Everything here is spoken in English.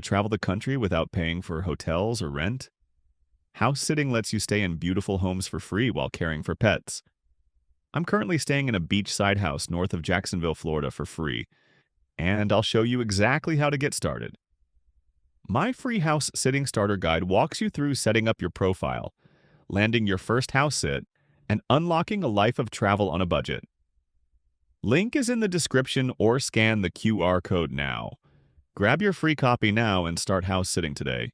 travel the country without paying for hotels or rent? House sitting lets you stay in beautiful homes for free while caring for pets. I'm currently staying in a beachside house north of Jacksonville, Florida for free, and I'll show you exactly how to get started. My free house sitting starter guide walks you through setting up your profile, landing your first house sit, and unlocking a life of travel on a budget. Link is in the description or scan the QR code now. Grab your free copy now and start house sitting today.